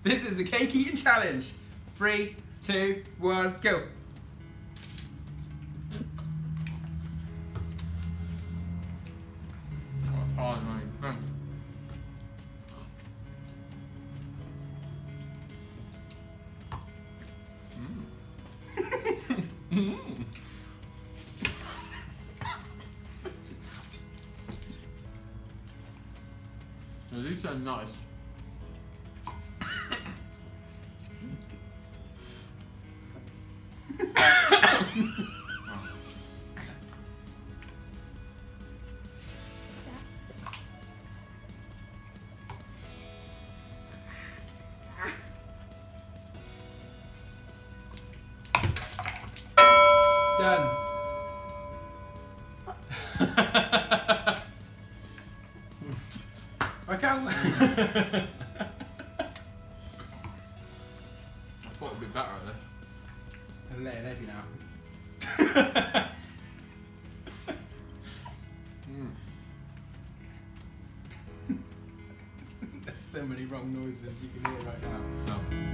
This is the cake eating challenge. 3, 2, 1, go. Hard, mate. These are nice. Done. Okay. I thought it'd be better at this. I'm letting heavy now. There's so many wrong noises you can hear right now. No.